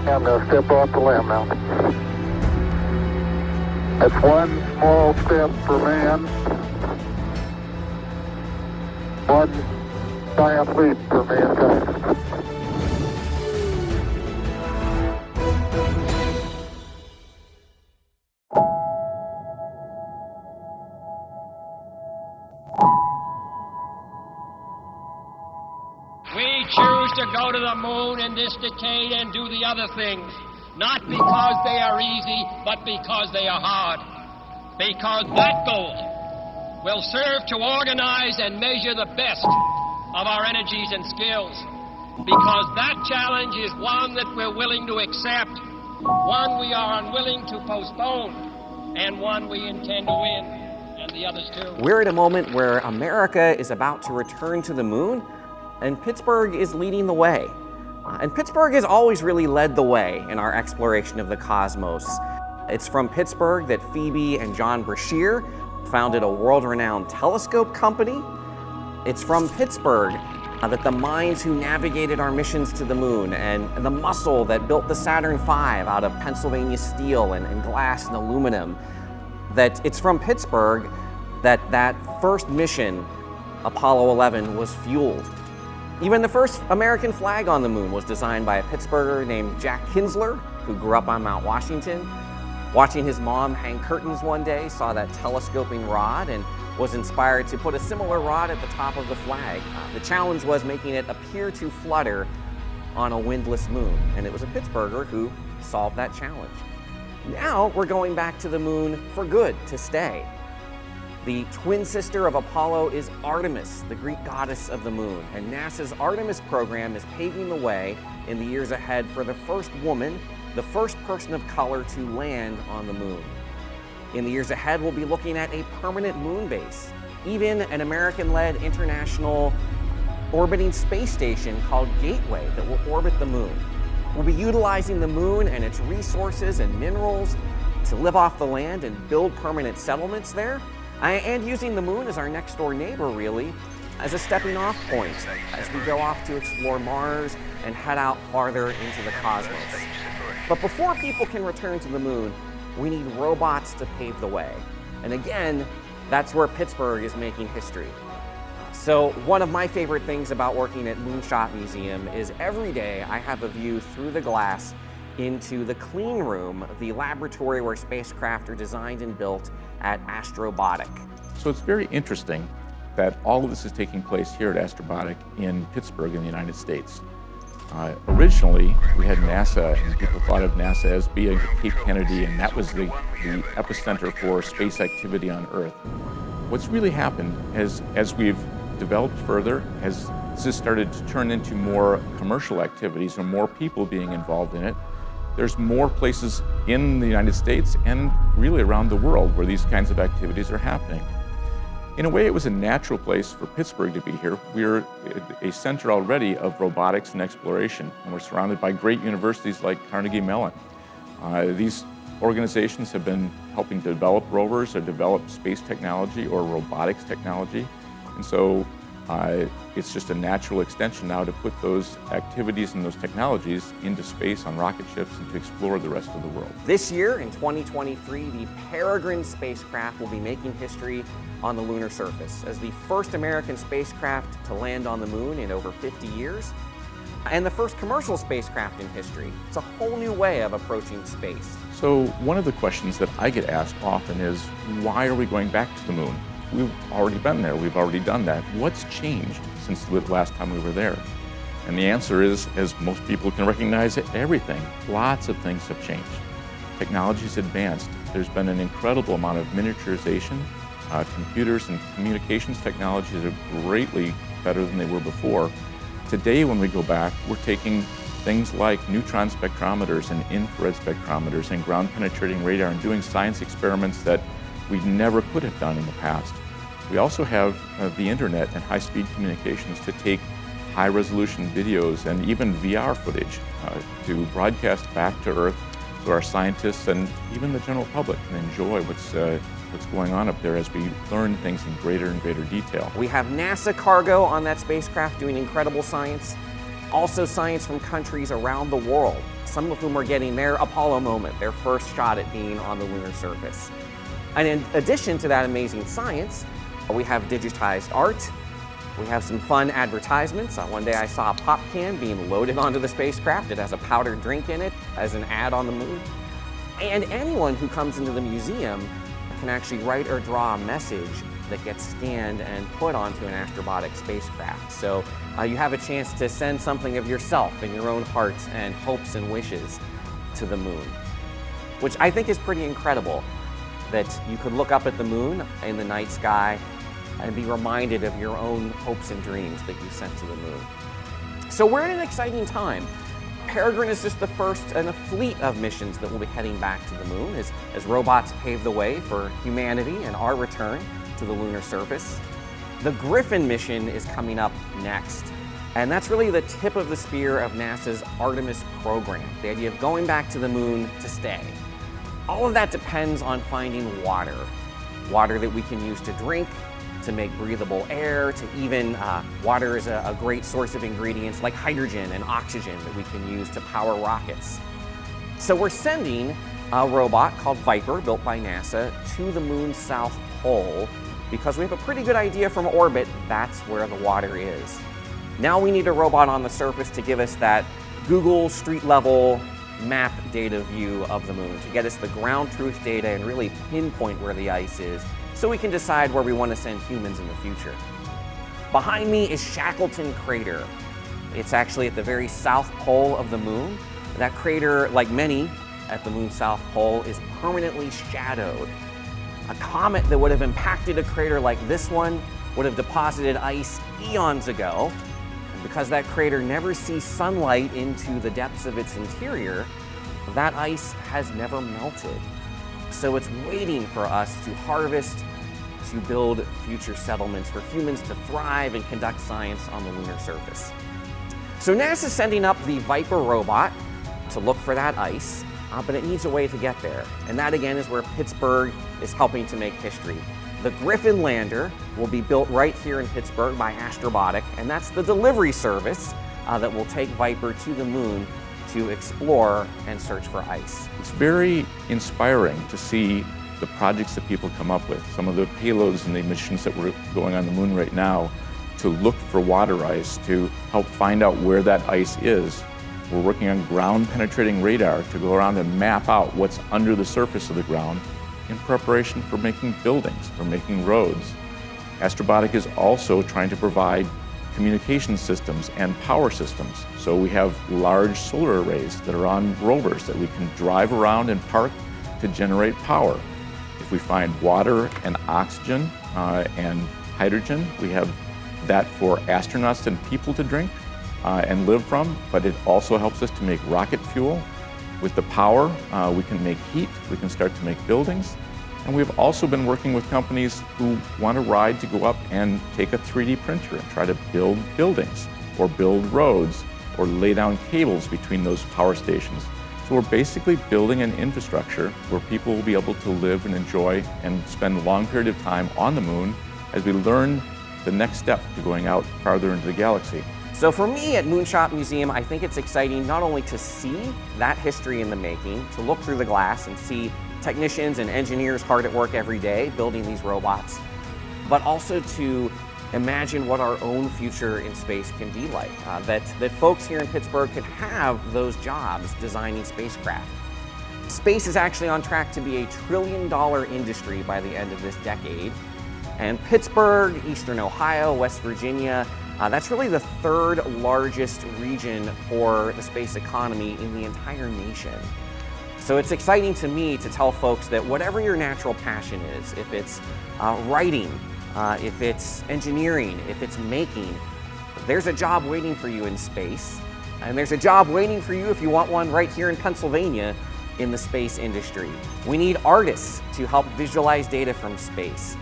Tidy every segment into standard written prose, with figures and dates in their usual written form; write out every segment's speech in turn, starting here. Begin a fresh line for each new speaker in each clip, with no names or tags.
I'm going to step off the limb now. That's one small step for man, one giant leap for mankind.
We choose to go to the moon in this decade and do the other things, not because they are easy, but because they are hard. Because that goal will serve to organize and measure the best of our energies and skills. Because that challenge is one that we're willing to accept, one we are unwilling to postpone, and one we intend to win, and the others too.
We're at a moment where America is about to return to the moon, and Pittsburgh is leading the way. And Pittsburgh has always really led the way in our exploration of the cosmos. It's from Pittsburgh that Phoebe and John Brashear founded a world-renowned telescope company. It's from Pittsburgh that the minds who navigated our missions to the moon and the muscle that built the Saturn V out of Pennsylvania steel and glass and aluminum, that it's from Pittsburgh that first mission, Apollo 11, was fueled. Even the first American flag on the moon was designed by a Pittsburgher named Jack Kinsler, who grew up on Mount Washington. Watching his mom hang curtains one day, saw that telescoping rod and was inspired to put a similar rod at the top of the flag. The challenge was making it appear to flutter on a windless moon, and it was a Pittsburgher who solved that challenge. Now we're going back to the moon for good, to stay. The twin sister of Apollo is Artemis, the Greek goddess of the moon, and NASA's Artemis program is paving the way in the years ahead for the first woman, the first person of color to land on the moon. In the years ahead, we'll be looking at a permanent moon base, even an American-led international orbiting space station called Gateway that will orbit the moon. We'll be utilizing the moon and its resources and minerals to live off the land and build permanent settlements there. And using the moon as our next door neighbor, really, as a stepping off point as we go off to explore Mars and head out farther into the cosmos. But before people can return to the moon, we need robots to pave the way. And again, that's where Pittsburgh is making history. So one of my favorite things about working at Moonshot Museum is every day I have a view through the glass into the clean room, the laboratory where spacecraft are designed and built at Astrobotic.
So it's very interesting that all of this is taking place here at Astrobotic in Pittsburgh in the United States. Originally, we had NASA, and people thought of NASA as being Cape Kennedy, and that was the epicenter for space activity on Earth. What's really happened as we've developed further, as this has started to turn into more commercial activities and more people being involved in it, there's more places in the United States and really around the world where these kinds of activities are happening. In a way, it was a natural place for Pittsburgh to be here. We're a center already of robotics and exploration, and we're surrounded by great universities like Carnegie Mellon. These organizations have been helping to develop rovers or develop space technology or robotics technology. And so it's just a natural extension now to put those activities and those technologies into space on rocket ships and to explore the rest of the world.
This year, in 2023, the Peregrine spacecraft will be making history on the lunar surface as the first American spacecraft to land on the moon in over 50 years, and the first commercial spacecraft in history. It's a whole new way of approaching space.
So one of the questions that I get asked often is, why are we going back to the moon? We've already been there, we've already done that. What's changed since the last time we were there? And the answer is, as most people can recognize, everything. Lots of things have changed. Technology's advanced. There's been an incredible amount of miniaturization. Computers and communications technologies are greatly better than they were before. Today, when we go back, we're taking things like neutron spectrometers and infrared spectrometers and ground-penetrating radar and doing science experiments that we never could have done in the past. We also have the internet and high-speed communications to take high-resolution videos and even VR footage to broadcast back to Earth so our scientists and even the general public can enjoy what's going on up there as we learn things in greater and greater detail.
We have NASA cargo on that spacecraft doing incredible science, also science from countries around the world. some of whom are getting their Apollo moment, their first shot at being on the lunar surface. And in addition to that amazing science, we have digitized art, we have some fun advertisements. One day I saw a pop can being loaded onto the spacecraft. It has a powdered drink in it as an ad on the moon. And anyone who comes into the museum can actually write or draw a message that gets scanned and put onto an Astrobotic spacecraft. So you have a chance to send something of yourself and your own hearts and hopes and wishes to the moon, which I think is pretty incredible, that you could look up at the moon in the night sky and be reminded of your own hopes and dreams that you sent to the moon. So we're in an exciting time. Peregrine is just the first in a fleet of missions that will be heading back to the moon as robots pave the way for humanity and our return to the lunar surface. The Griffin mission is coming up next, and that's really the tip of the spear of NASA's Artemis program, the idea of going back to the moon to stay. All of that depends on finding water that we can use to drink, to make breathable air, to even water is a great source of ingredients like hydrogen and oxygen that we can use to power rockets. So we're sending a robot called Viper, built by NASA, to the moon's south pole because we have a pretty good idea from orbit that's where the water is. Now we need a robot on the surface to give us that Google street level map data view of the moon, to get us the ground truth data and really pinpoint where the ice is, so we can decide where we want to send humans in the future. Behind me is Shackleton Crater. It's actually at the very south pole of the moon. That crater, like many at the moon's south pole, is permanently shadowed. A comet that would have impacted a crater like this one would have deposited ice eons ago. And because that crater never sees sunlight into the depths of its interior, that ice has never melted. So it's waiting for us to harvest, to build future settlements for humans to thrive and conduct science on the lunar surface. So NASA's sending up the Viper robot to look for that ice, but it needs a way to get there. And that again is where Pittsburgh is helping to make history. The Griffin lander will be built right here in Pittsburgh by Astrobotic, and that's the delivery service that will take Viper to the moon to explore and search for ice.
It's very inspiring to see the projects that people come up with, some of the payloads and the missions that we're going on the moon right now, to look for water ice, to help find out where that ice is. We're working on ground-penetrating radar to go around and map out what's under the surface of the ground in preparation for making buildings, for making roads. Astrobotic is also trying to provide communication systems and power systems. So we have large solar arrays that are on rovers that we can drive around and park to generate power. If we find water and oxygen and hydrogen, we have that for astronauts and people to drink and live from, but it also helps us to make rocket fuel. With the power, we can make heat, we can start to make buildings. And we've also been working with companies who want a ride to go up and take a 3D printer and try to build buildings or build roads or lay down cables between those power stations. So we're basically building an infrastructure where people will be able to live and enjoy and spend a long period of time on the moon as we learn the next step to going out farther into the galaxy.
So for me at Moonshot Museum, I think it's exciting not only to see that history in the making, to look through the glass and see technicians and engineers hard at work every day building these robots, but also to imagine what our own future in space can be like, that folks here in Pittsburgh could have those jobs designing spacecraft. Space is actually on track to be $1 trillion industry by the end of this decade, and Pittsburgh, Eastern Ohio, West Virginia, that's really the third largest region for the space economy in the entire nation. So it's exciting to me to tell folks that whatever your natural passion is, if it's writing, if it's engineering, if it's making, there's a job waiting for you in space. And there's a job waiting for you if you want one right here in Pennsylvania in the space industry. We need artists to help visualize data from space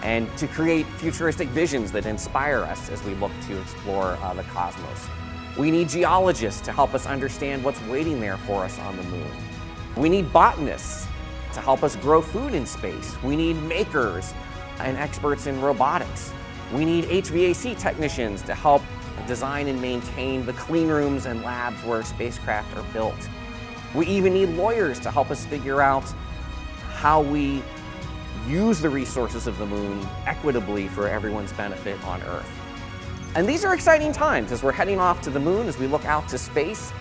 and to create futuristic visions that inspire us as we look to explore the cosmos. We need geologists to help us understand what's waiting there for us on the moon. We need botanists to help us grow food in space. We need makers and experts in robotics. We need HVAC technicians to help design and maintain the clean rooms and labs where spacecraft are built. We even need lawyers to help us figure out how we use the resources of the moon equitably for everyone's benefit on Earth. And these are exciting times as we're heading off to the moon, as we look out to space.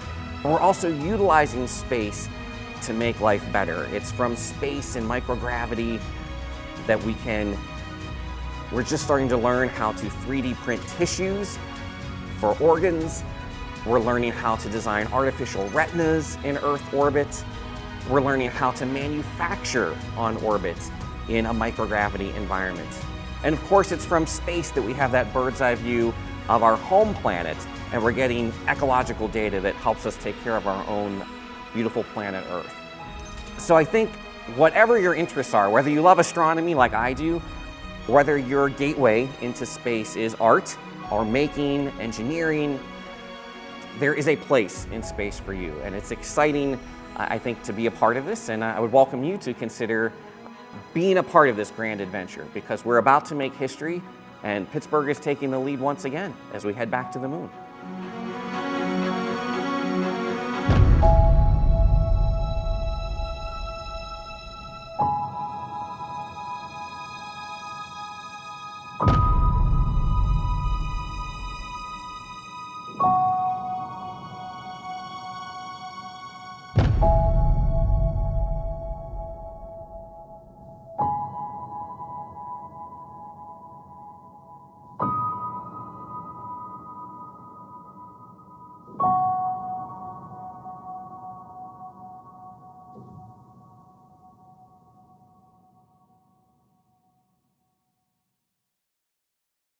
We're also utilizing space to make life better. It's from space and microgravity that we're just starting to learn how to 3D print tissues for organs. We're learning how to design artificial retinas in Earth orbit. We're learning how to manufacture on orbit in a microgravity environment. And of course, it's from space that we have that bird's eye view of our home planet, and we're getting ecological data that helps us take care of our own beautiful planet Earth. So I think whatever your interests are, whether you love astronomy like I do, whether your gateway into space is art or making, engineering, there is a place in space for you. And it's exciting, I think, to be a part of this, and I would welcome you to consider being a part of this grand adventure, because we're about to make history, and Pittsburgh is taking the lead once again as we head back to the moon.